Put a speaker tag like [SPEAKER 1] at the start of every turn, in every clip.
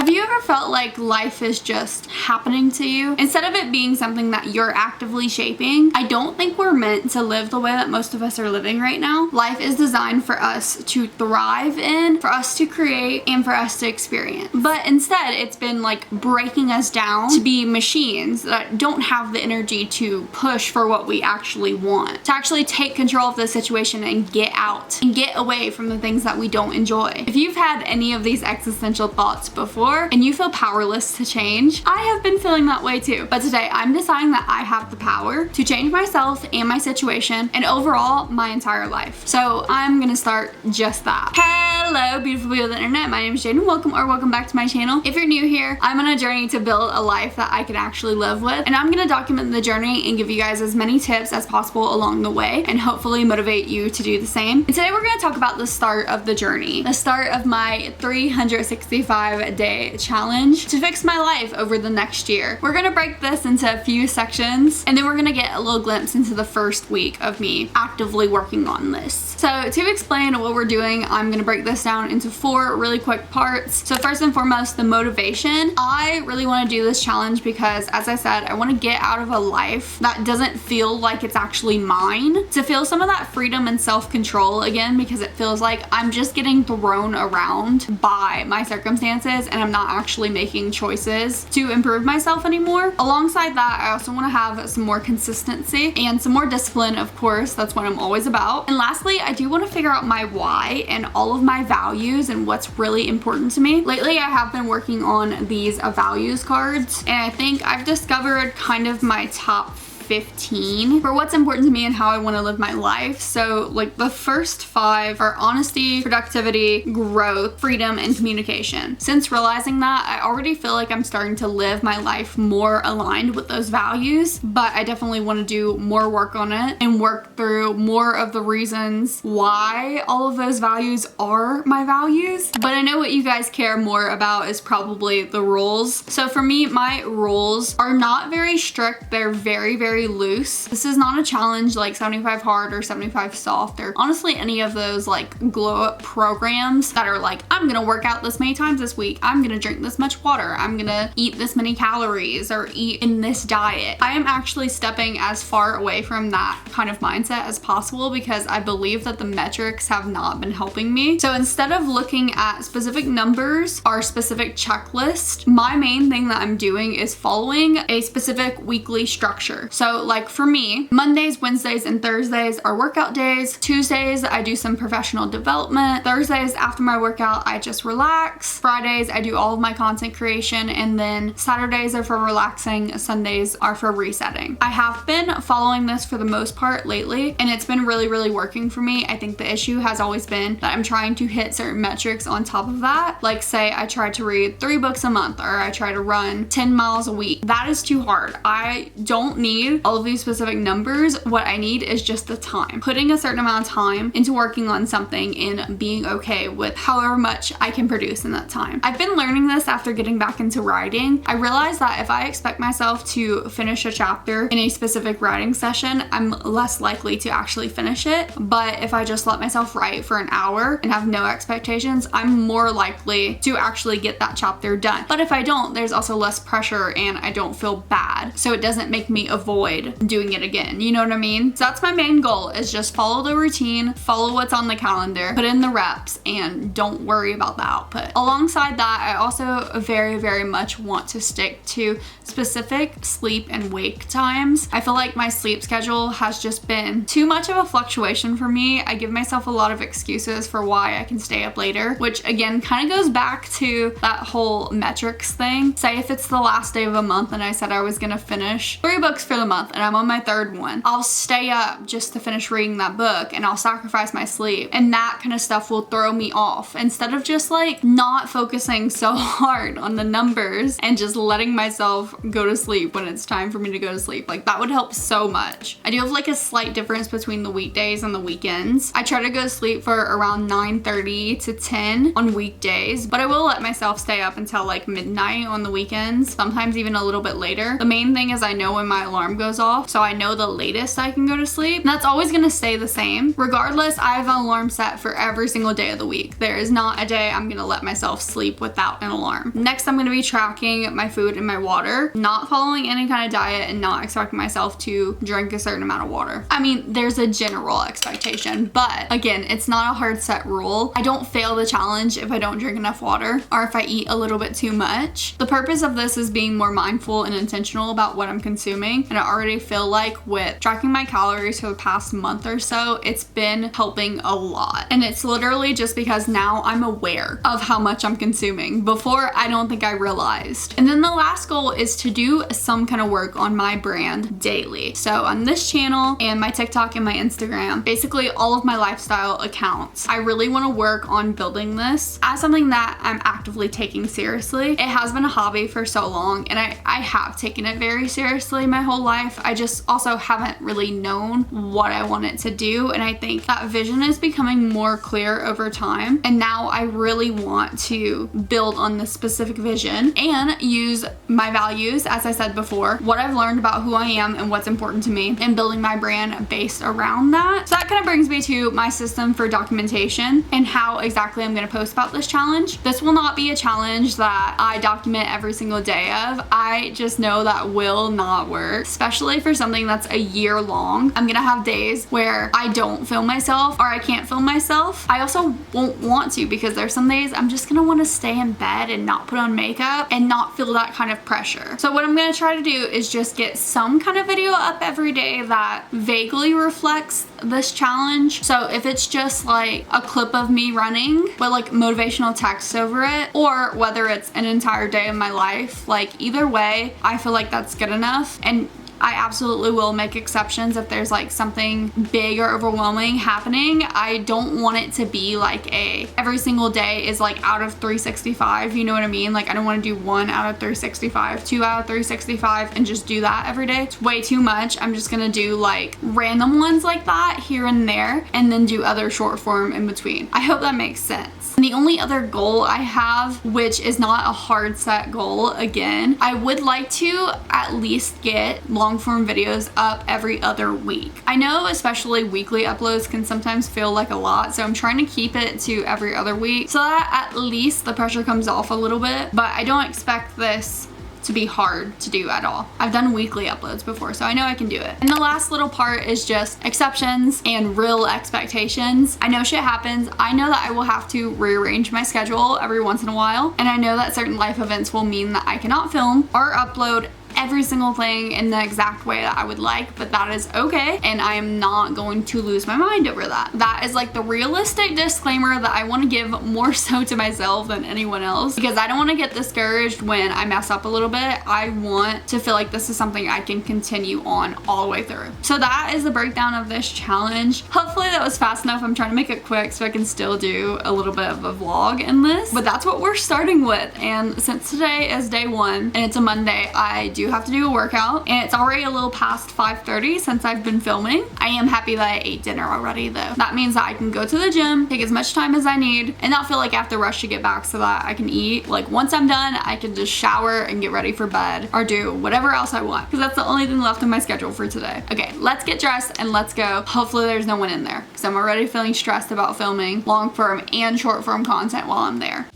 [SPEAKER 1] Have you ever felt like life is just happening to you instead of it being something that you're actively shaping? I don't think we're meant to live the way that most of us are living right now. Life is designed for us to thrive in, for us to create, and for us to experience. But instead, it's been like breaking us down to be machines that don't have the energy to push for what we actually want, to actually take control of the situation and get out and get away from the things that we don't enjoy. If you've had any of these existential thoughts before and you feel powerless to change, I have been feeling that way too. But today I'm deciding that I have the power to change myself and my situation and overall my entire life. So I'm gonna start just that. Hello, beautiful people of the internet. My name is Jade and welcome back to my channel. If you're new here, I'm on a journey to build a life that I can actually live with, and I'm gonna document the journey and give you guys as many tips as possible along the way and hopefully motivate you to do the same. And today we're gonna talk about the start of the journey, the start of my 365-day challenge to fix my life over the next year. We're gonna break this into a few sections and then we're gonna get a little glimpse into the first week of me actively working on this. So to explain what we're doing, I'm gonna break this down into 4 really quick parts. So first and foremost, the motivation. I really want to do this challenge because, as I said, I want to get out of a life that doesn't feel like it's actually mine, to feel some of that freedom and self-control again, because it feels like I'm just getting thrown around by my circumstances and I'm not actually making choices to improve myself anymore. Alongside that, I also want to have some more consistency and some more discipline, of course. That's what I'm always about. And lastly, I do want to figure out my why and all of my values and what's really important to me. Lately, I have been working on these values cards, and I think I've discovered kind of my top 15 for what's important to me and how I want to live my life. So like the first 5 are honesty, productivity, growth, freedom, and communication. Since realizing that, I already feel like I'm starting to live my life more aligned with those values, but I definitely want to do more work on it and work through more of the reasons why all of those values are my values. But I know what you guys care more about is probably the rules. So for me, my rules are not very strict. They're very loose. This is not a challenge like 75 hard or 75 soft or honestly any of those like glow up programs that are like, I'm gonna work out this many times this week, I'm gonna drink this much water, I'm gonna eat this many calories or eat in this diet. I am actually stepping as far away from that kind of mindset as possible because I believe that the metrics have not been helping me. So instead of looking at specific numbers or specific checklist, my main thing that I'm doing is following a specific weekly structure. So like for me, Mondays, Wednesdays, and Thursdays are workout days. Tuesdays, I do some professional development. Thursdays, after my workout, I just relax. Fridays, I do all of my content creation. And then Saturdays are for relaxing. Sundays are for resetting. I have been following this for the most part lately, and it's been really working for me. I think the issue has always been that I'm trying to hit certain metrics on top of that. Like say I try to read 3 books a month or I try to run 10 miles a week. That is too hard. I don't need all of these specific numbers. What I need is just the time. Putting a certain amount of time into working on something and being okay with however much I can produce in that time. I've been learning this after getting back into writing. I realized that if I expect myself to finish a chapter in a specific writing session, I'm less likely to actually finish it. But if I just let myself write for an hour and have no expectations, I'm more likely to actually get that chapter done. But if I don't, there's also less pressure and I don't feel bad. So it doesn't make me avoid doing it again. You know what I mean? So that's my main goal, is just follow the routine, follow what's on the calendar, put in the reps, and don't worry about the output. Alongside that, I also very much want to stick to specific sleep and wake times. I feel like my sleep schedule has just been too much of a fluctuation for me. I give myself a lot of excuses for why I can stay up later, which again kind of goes back to that whole metrics thing. Say if it's the last day of a month and I said I was gonna finish 3 books for the month and I'm on my 3rd one, I'll stay up just to finish reading that book and I'll sacrifice my sleep, and that kind of stuff will throw me off. Instead of just like not focusing so hard on the numbers and just letting myself go to sleep when it's time for me to go to sleep, like that would help so much. I do have like a slight difference between the weekdays and the weekends. I try to go to sleep for around 9:30 to 10 on weekdays, but I will let myself stay up until like midnight on the weekends, sometimes even a little bit later. The main thing is I know when my alarm goes off, so I know the latest I can go to sleep. And that's always gonna stay the same. Regardless, I have an alarm set for every single day of the week. There is not a day I'm gonna let myself sleep without an alarm. Next, I'm gonna be tracking my food and my water, not following any kind of diet and not expecting myself to drink a certain amount of water. I mean, there's a general expectation, but again, it's not a hard set rule. I don't fail the challenge if I don't drink enough water or if I eat a little bit too much. The purpose of this is being more mindful and intentional about what I'm consuming, and I already feel like with tracking my calories for the past month or so, it's been helping a lot. And it's literally just because now I'm aware of how much I'm consuming. Before, I don't think I realized. And then the last goal is to do some kind of work on my brand daily. So on this channel and my TikTok and my Instagram, basically all of my lifestyle accounts, I really want to work on building this as something that I'm actively taking seriously. It has been a hobby for so long, and I have taken it very seriously my whole life. I just also haven't really known what I want it to do, and I think that vision is becoming more clear over time. And now I really want to build on this specific vision and use my values, as I said before, what I've learned about who I am and what's important to me, and building my brand based around that. So that kind of brings me to my system for documentation and how exactly I'm going to post about this challenge. This will not be a challenge that I document every single day of. I just know that will not work, especially for something that's a year long. I'm gonna have days where I don't film myself or I can't film myself. I also won't want to, because there's some days I'm just gonna want to stay in bed and not put on makeup and not feel that kind of pressure. So what I'm gonna try to do is just get some kind of video up every day that vaguely reflects this challenge. So if it's just like a clip of me running with like motivational text over it, or whether it's an entire day of my life, like either way, I feel like that's good enough. And I absolutely will make exceptions if there's like something big or overwhelming happening. I don't want it to be like every single day is like out of 365, you know what I mean? Like I don't want to do 1 out of 365, 2 out of 365 and just do that every day. It's way too much. I'm just gonna do like random ones like that here and there, and then do other short form in between. I hope that makes sense. And the only other goal I have, which is not a hard set goal, again, I would like to at least get long form videos up every other week. I know especially weekly uploads can sometimes feel like a lot, so I'm trying to keep it to every other week so that at least the pressure comes off a little bit, but I don't expect this to be hard to do at all. I've done weekly uploads before, so I know I can do it. And the last little part is just exceptions and real expectations. I know shit happens. I know that I will have to rearrange my schedule every once in a while, and I know that certain life events will mean that I cannot film or upload every single thing in the exact way that I would like, but that is okay, and I am not going to lose my mind over that. That is like the realistic disclaimer that I want to give more so to myself than anyone else, because I don't want to get discouraged when I mess up a little bit. I want to feel like this is something I can continue on all the way through. So that is the breakdown of this challenge. Hopefully that was fast enough. I'm trying to make it quick so I can still do a little bit of a vlog in this, but that's what we're starting with. And since today is day 1 and it's a Monday, I do have to do a workout, and it's already a little past 5:30 since I've been filming. I am happy that I ate dinner already though. That means that I can go to the gym, take as much time as I need, and not feel like I have to rush to get back so that I can eat. Like once I'm done, I can just shower and get ready for bed or do whatever else I want, because that's the only thing left in my schedule for today. Okay, let's get dressed and let's go. Hopefully there's no one in there, because I'm already feeling stressed about filming long form and short form content while I'm there.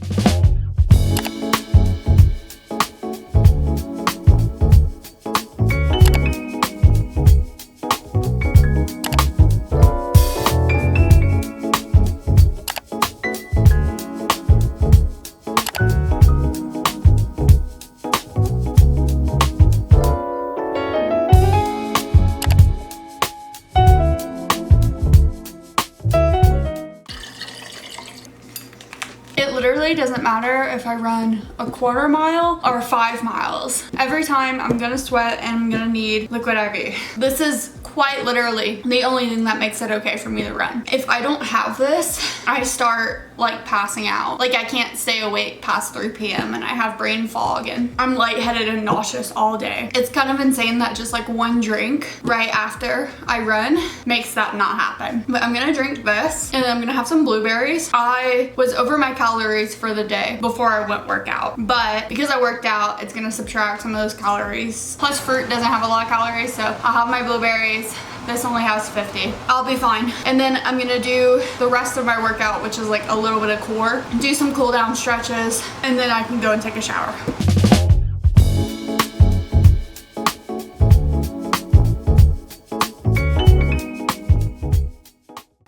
[SPEAKER 1] Doesn't matter if I run a 1/4 mile or 5 miles. Every time I'm gonna sweat and I'm gonna need liquid IV. This is quite literally the only thing that makes it okay for me to run. If I don't have this, I start like passing out. Like I can't stay awake past 3 p.m. and I have brain fog and I'm lightheaded and nauseous all day. It's kind of insane that just like one drink right after I run makes that not happen. But I'm gonna drink this and I'm gonna have some blueberries. I was over my calories for the day before I went work out, but because I worked out, it's gonna subtract some of those calories. Plus fruit doesn't have a lot of calories, so I'll have my blueberries. This only has 50. I'll be fine. And then I'm gonna do the rest of my workout, which is like a little bit of core, do some cool down stretches, and then I can go and take a shower.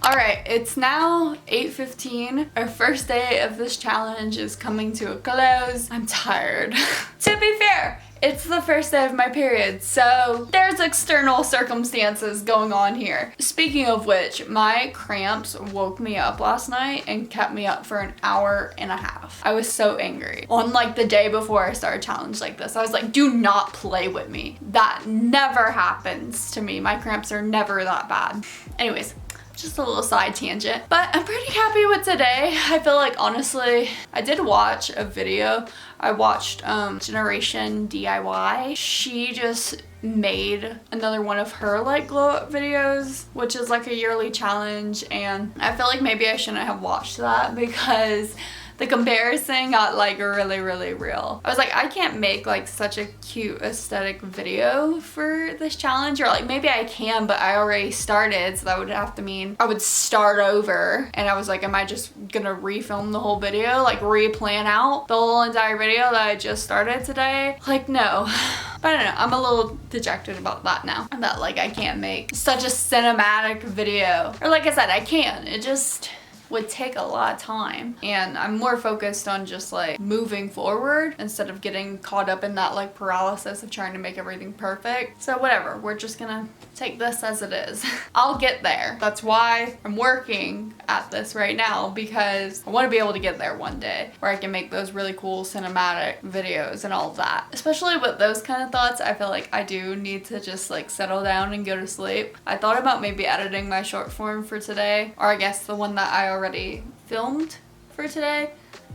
[SPEAKER 1] Alright, it's now 8:15. Our first day of this challenge is coming to a close. I'm tired. To be fair, it's the first day of my period, so there's external circumstances going on here. Speaking of which, my cramps woke me up last night and kept me up for an hour and a half. I was so angry. On like the day before I started a challenge like this, I was like, do not play with me. That never happens to me. My cramps are never that bad. Anyways, just a little side tangent, but I'm pretty happy with today. I feel like honestly, I did watch a video. I watched Generation DIY. She just made another one of her like glow up videos, which is like a yearly challenge, and I feel like maybe I shouldn't have watched that because the comparison got like really real. I was like, I can't make like such a cute aesthetic video for this challenge, or like maybe I can, but I already started, so that would have to mean I would start over. And I was like, am I just gonna refilm the whole video, like re-plan out the whole entire video that I just started today? Like no. But I don't know, I'm a little dejected about that now, that like I can't make such a cinematic video. Or like I said, I can, it just would take a lot of time, and I'm more focused on just like moving forward instead of getting caught up in that like paralysis of trying to make everything perfect. So whatever, we're just gonna take this as it is. I'll get there. That's why I'm working at this right now, because I want to be able to get there one day where I can make those really cool cinematic videos and all of that. Especially with those kind of thoughts, I feel like I do need to just like settle down and go to sleep. I thought about maybe editing my short form for today, or I guess the one that I already filmed for today.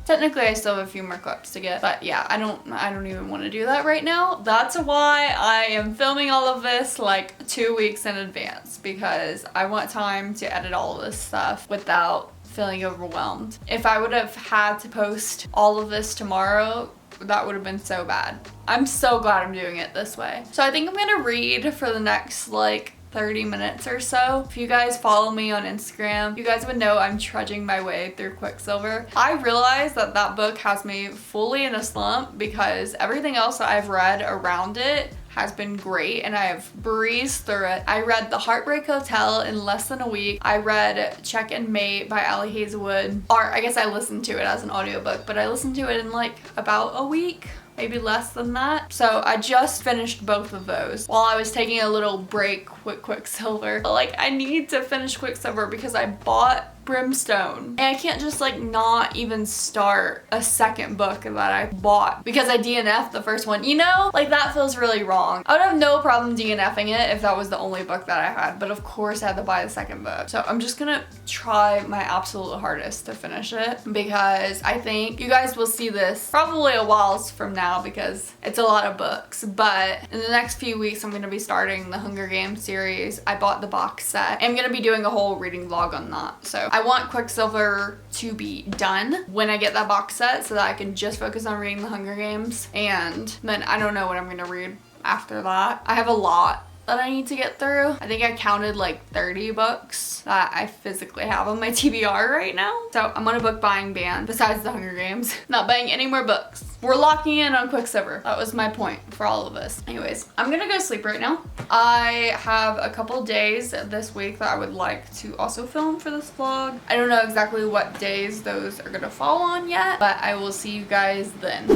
[SPEAKER 1] Technically I still have a few more clips to get, but yeah, I don't even want to do that right now. That's why I am filming all of this like 2 weeks in advance, because I want time to edit all of this stuff without feeling overwhelmed. If I would have had to post all of this tomorrow, that would have been so bad. I'm so glad I'm doing it this way. So I think I'm gonna read for the next like 30 minutes or so. If you guys follow me on Instagram, you guys would know I'm trudging my way through Quicksilver. I realized that that book has me fully in a slump because everything else that I've read around it has been great and I have breezed through it. I read The Heartbreak Hotel in less than a week. I read Check and Mate by Ali Hazelwood, or I guess I listened to it as an audiobook, but I listened to it in like about a week, maybe less than that. So I just finished both of those while I was taking a little break with Quicksilver. But like I need to finish Quicksilver because I bought Brimstone, and I can't just like not even start a second book that I bought because I DNF'd the first one, you know? Like that feels really wrong. I would have no problem DNFing it if that was the only book that I had, but of course I had to buy the second book. So I'm just gonna try my absolute hardest to finish it, because I think you guys will see this probably a while from now because it's a lot of books. But in the next few weeks I'm gonna be starting the Hunger Games series. I bought the box set. I'm gonna be doing a whole reading vlog on that. So I want Quicksilver to be done when I get that box set so that I can just focus on reading the Hunger Games, and then I don't know what I'm gonna read after that. I have a lot that I need to get through. I think I counted like 30 books that I physically have on my TBR right now. So I'm on a book buying ban besides the Hunger Games. Not buying any more books. We're locking in on Quicksilver. That was my point for all of this. Anyways, I'm gonna go sleep right now. I have a couple days this week that I would like to also film for this vlog. I don't know exactly what days those are gonna fall on yet, but I will see you guys then.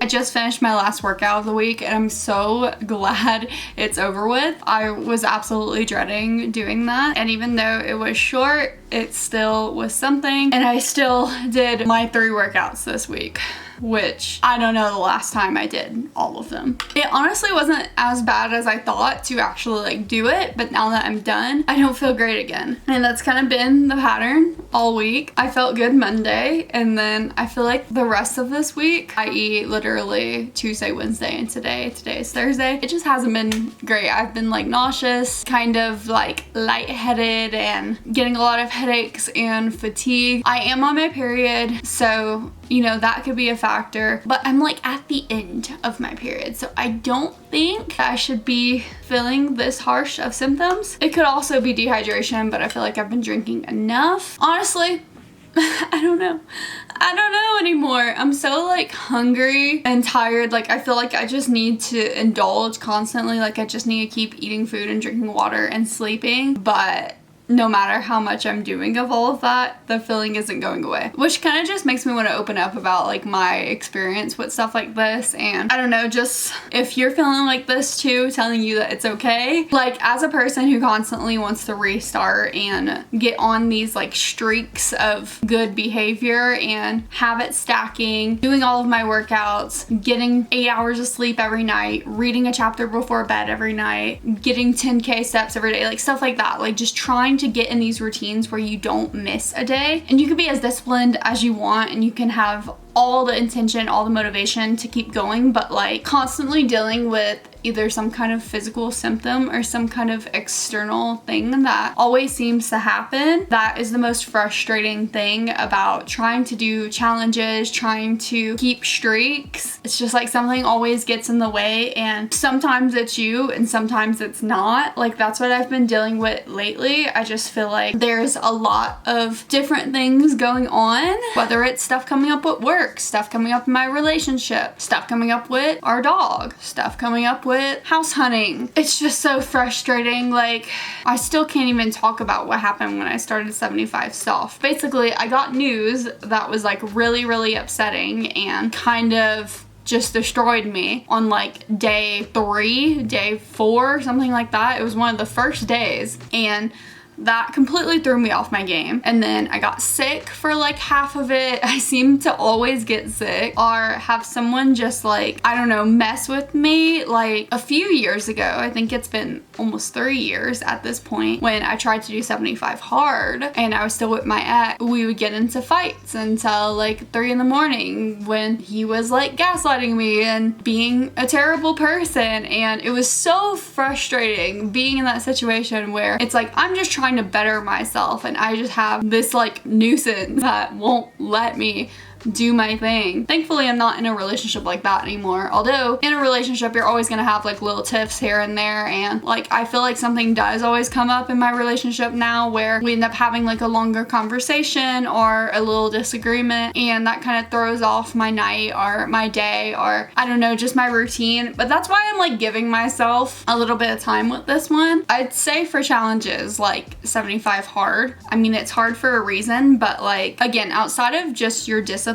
[SPEAKER 1] Just finished my last workout of the week and I'm so glad it's over with. I was absolutely dreading doing that, and even though it was short, it still was something. And I still did my 3 workouts this week, which I don't know the last time I did all of them. It honestly wasn't as bad as I thought to actually like do it, but now that I'm done, I don't feel great again. And that's kind of been the pattern all week. I felt good Monday, and then I feel like the rest of this week, i.e. literally Tuesday, Wednesday, and today is Thursday, it just hasn't been great. I've been like nauseous, kind of like lightheaded, and getting a lot of headaches and fatigue. I am on my period, so you know, that could be a factor, but I'm like at the end of my period, so I don't think I should be feeling this harsh of symptoms. It could also be dehydration, but I feel like I've been drinking enough. Honestly, I don't know anymore. I'm so like hungry and tired. Like I feel like I just need to indulge constantly. Like I just need to keep eating food and drinking water and sleeping, but no matter how much I'm doing of all of that, the feeling isn't going away, which kind of just makes me want to open up about like my experience with stuff like this. And I don't know, just if you're feeling like this too, telling you that it's okay. Like as a person who constantly wants to restart and get on these like streaks of good behavior and habit stacking, doing all of my workouts, getting 8 hours of sleep every night, reading a chapter before bed every night, getting 10K steps every day, like stuff like that, like just trying to get in these routines where you don't miss a day. And you can be as disciplined as you want, and you can have all the intention, all the motivation to keep going, but like constantly dealing with either some kind of physical symptom or some kind of external thing that always seems to happen. That is the most frustrating thing about trying to do challenges, trying to keep streaks. It's just like something always gets in the way, and sometimes it's you and sometimes it's not. Like that's what I've been dealing with lately. I just feel like there's a lot of different things going on, whether it's stuff coming up with work, stuff coming up in my relationship, stuff coming up with our dog, stuff coming up with house hunting. It's just so frustrating. Like I still can't even talk about what happened when I started 75 Soft. Basically, I got news that was like really upsetting and kind of just destroyed me on like day 3, day 4, something like that. It was one of the first days, and that completely threw me off my game. And then I got sick for like half of it. I seem to always get sick or have someone just like, I don't know, mess with me. Like a few years ago, I think it's been almost 3 years at this point, when I tried to do 75 hard and I was still with my ex, we would get into fights until like 3 in the morning when he was like gaslighting me and being a terrible person. And it was so frustrating being in that situation where it's like, I'm just trying to better myself and I just have this like nuisance that won't let me do my thing. Thankfully, I'm not in a relationship like that anymore. Although in a relationship, you're always gonna have like little tiffs here and there, and like I feel like something does always come up in my relationship now where we end up having like a longer conversation or a little disagreement, and that kind of throws off my night or my day, or I don't know, just my routine. But that's why I'm like giving myself a little bit of time with this one. I'd say for challenges like 75 hard, I mean it's hard for a reason, but like again, outside of just your discipline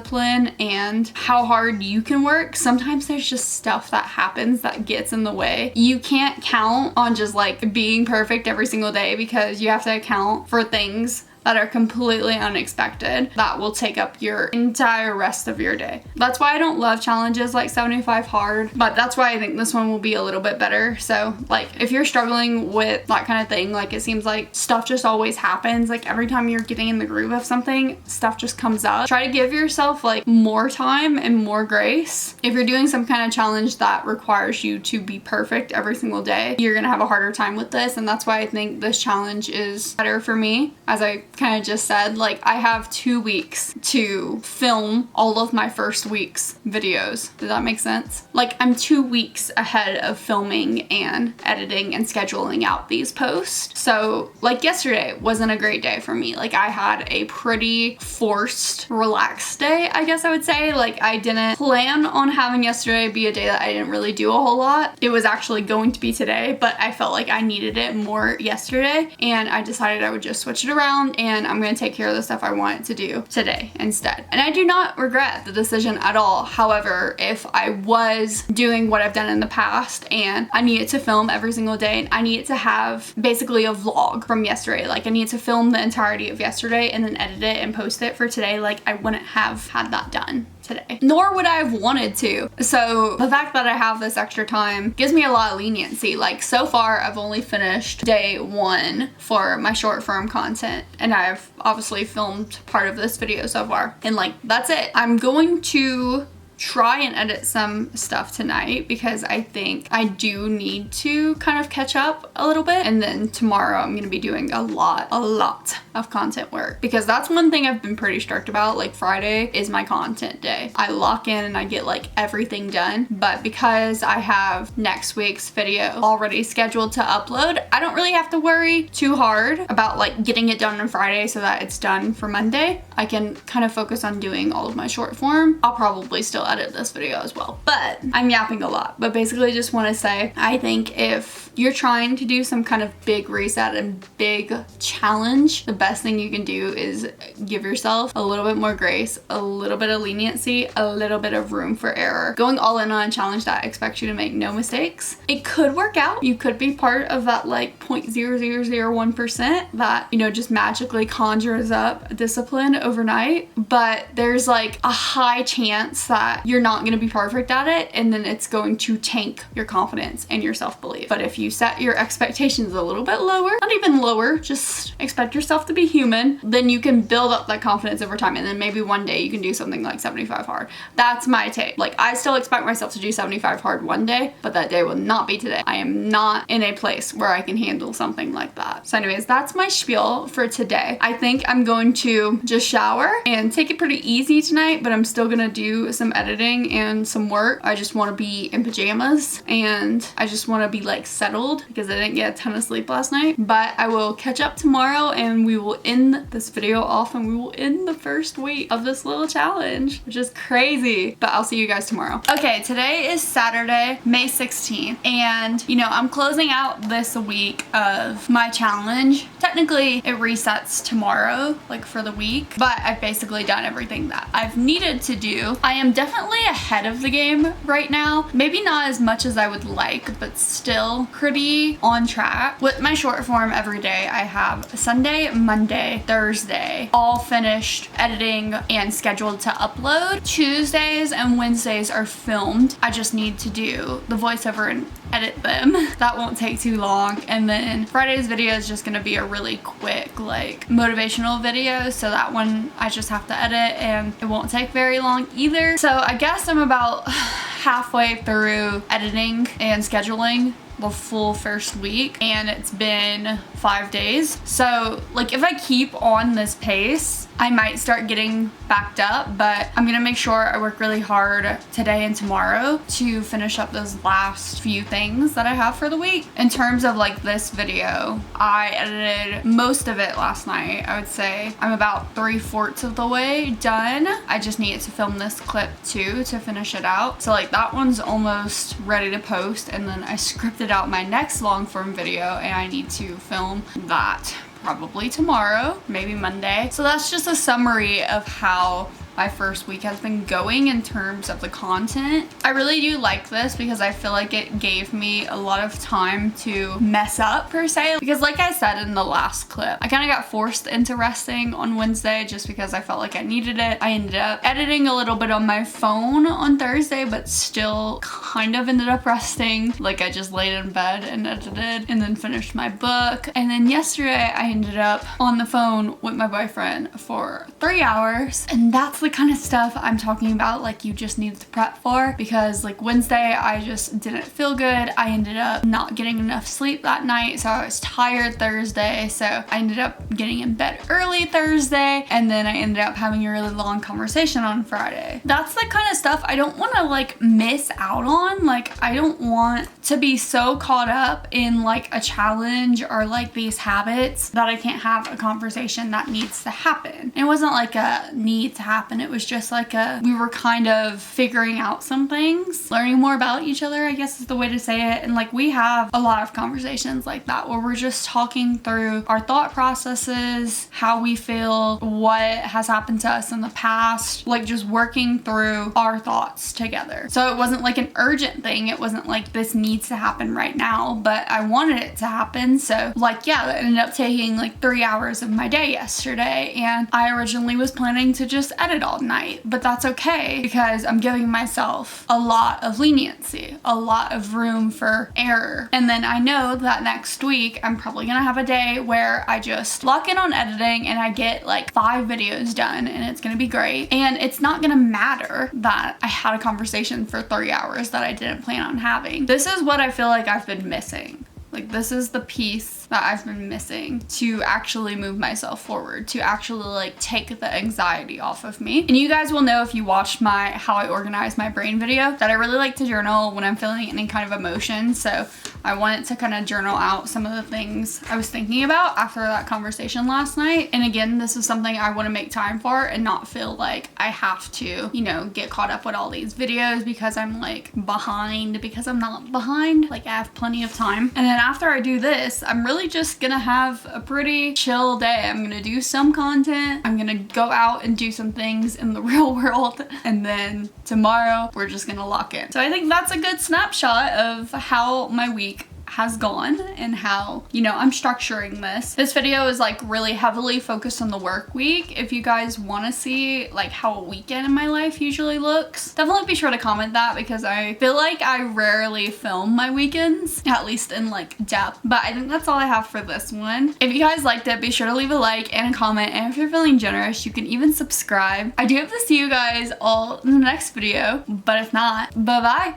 [SPEAKER 1] and how hard you can work, sometimes there's just stuff that happens that gets in the way. You can't count on just like being perfect every single day, because you have to account for things that are completely unexpected that will take up your entire rest of your day. That's why I don't love challenges like 75 hard, but that's why I think this one will be a little bit better. So like if you're struggling with that kind of thing, like it seems like stuff just always happens, like every time you're getting in the groove of something, stuff just comes up. Try to give yourself like more time and more grace. If you're doing some kind of challenge that requires you to be perfect every single day, you're gonna have a harder time with this, and that's why I think this challenge is better for me. As I kind of just said, like I have 2 weeks to film all of my first week's videos. Does that make sense? Like I'm 2 weeks ahead of filming and editing and scheduling out these posts. So like yesterday wasn't a great day for me. Like I had a pretty forced, relaxed day, I guess I would say. Like I didn't plan on having yesterday be a day that I didn't really do a whole lot. It was actually going to be today, but I felt like I needed it more yesterday, and I decided I would just switch it around and I'm gonna take care of the stuff I wanted to do today instead. And I do not regret the decision at all. However, if I was doing what I've done in the past and I needed to film every single day and I needed to have basically a vlog from yesterday, like I needed to film the entirety of yesterday and then edit it and post it for today, like I wouldn't have had that done today, nor would I have wanted to. So the fact that I have this extra time gives me a lot of leniency. Like so far I've only finished day 1 for my short form content, and I've obviously filmed part of this video so far, and like that's it. I'm going to try and edit some stuff tonight because I think I do need to kind of catch up a little bit, and then tomorrow I'm gonna be doing a lot of content work, because that's one thing I've been pretty strict about. Like Friday is my content day. I lock in and I get like everything done, but because I have next week's video already scheduled to upload, I don't really have to worry too hard about like getting it done on Friday so that it's done for Monday. I can kind of focus on doing all of my short form. I'll probably still edit this video as well, but I'm yapping a lot. But basically just want to say, I think if you're trying to do some kind of big reset and big challenge, the best thing you can do is give yourself a little bit more grace, a little bit of leniency, a little bit of room for error. Going all in on a challenge that expects you to make no mistakes, it could work out. You could be part of that like 0.0001% that, you know, just magically conjures up discipline overnight, but there's like a high chance that you're not gonna be perfect at it, and then it's going to tank your confidence and your self-belief. But if you set your expectations a little bit lower, not even lower, just expect yourself to be human, then you can build up that confidence over time, and then maybe one day you can do something like 75 hard. That's my take. Like I still expect myself to do 75 hard one day, but that day will not be today. I am not in a place where I can handle something like that. So anyways, that's my spiel for today. I think I'm going to just shower and take it pretty easy tonight, but I'm still gonna do some editing and some work. I just want to be in pajamas and I just want to be like settled because I didn't get a ton of sleep last night. But I will catch up tomorrow and we will end this video off and we will end the first week of this little challenge, which is crazy. But I'll see you guys tomorrow. Okay, today is Saturday, May 16th, and you know, I'm closing out this week of my challenge. Technically it resets tomorrow, like for the week, but I've basically done everything that I've needed to do. I am definitely ahead of the game right now. Maybe not as much as I would like, but still pretty on track. With my short form every day, I have Sunday, Monday, Thursday, all finished editing and scheduled to upload. Tuesdays and Wednesdays are filmed. I just need to do the voiceover and edit them. That won't take too long. And then Friday's video is just gonna be a really quick like motivational video, so that one I just have to edit and it won't take very long either. So I guess I'm about halfway through editing and scheduling the full first week, and it's been 5 days. So like if I keep on this pace, I might start getting backed up, but I'm gonna make sure I work really hard today and tomorrow to finish up those last few things that I have for the week. In terms of like this video, I edited most of it last night. I would say I'm about 3/4 of the way done. I just needed to film this clip too to finish it out. So like that one's almost ready to post, and then I scripted out my next long form video and I need to film that probably tomorrow, maybe Monday. So that's just a summary of how my first week has been going in terms of the content. I really do like this because I feel like it gave me a lot of time to mess up per se, because like I said in the last clip, I kind of got forced into resting on Wednesday just because I felt like I needed it. I ended up editing a little bit on my phone on Thursday, but still kind of ended up resting. Like I just laid in bed and edited and then finished my book. And then yesterday I ended up on the phone with my boyfriend for 3 hours, and that's the kind of stuff I'm talking about, like you just need to prep for, because like Wednesday I just didn't feel good. I ended up not getting enough sleep that night, so I was tired Thursday, so I ended up getting in bed early Thursday, and then I ended up having a really long conversation on Friday. That's the kind of stuff I don't want to like miss out on. Like I don't want to be so caught up in like a challenge or like these habits that I can't have a conversation that needs to happen. It wasn't like a need to happen, happen. It was just like we were kind of figuring out some things, learning more about each other, I guess is the way to say it. And like we have a lot of conversations like that where we're just talking through our thought processes, how we feel, what has happened to us in the past, like just working through our thoughts together. So it wasn't like an urgent thing. It wasn't like this needs to happen right now, but I wanted it to happen. So like, yeah, that ended up taking like 3 hours of my day yesterday. And I originally was planning to just edit all night, but that's okay because I'm giving myself a lot of leniency, a lot of room for error. And then I know that next week I'm probably gonna have a day where I just lock in on editing and I get like 5 videos done and it's gonna be great. And it's not gonna matter that I had a conversation for 3 hours that I didn't plan on having. This is what I feel like I've been missing. Like this is the piece that I've been missing to actually move myself forward, to actually like take the anxiety off of me. And you guys will know if you watched my how I organize my brain video that I really like to journal when I'm feeling any kind of emotion. So I wanted to kind of journal out some of the things I was thinking about after that conversation last night. And again, this is something I want to make time for and not feel like I have to, you know, get caught up with all these videos because I'm like behind, because I'm not behind. Like I have plenty of time. And then after I do this, I'm really just gonna have a pretty chill day. I'm gonna do some content. I'm gonna go out and do some things in the real world. And then tomorrow we're just gonna lock in. So I think that's a good snapshot of how my week has gone and how, you know, I'm structuring this. This video is like really heavily focused on the work week. If you guys want to see like how a weekend in my life usually looks, definitely be sure to comment that because I feel like I rarely film my weekends, at least in like depth. But I think that's all I have for this one. If you guys liked it, be sure to leave a like and a comment. And if you're feeling generous, you can even subscribe. I do hope to see you guys all in the next video, but if not, bye-bye.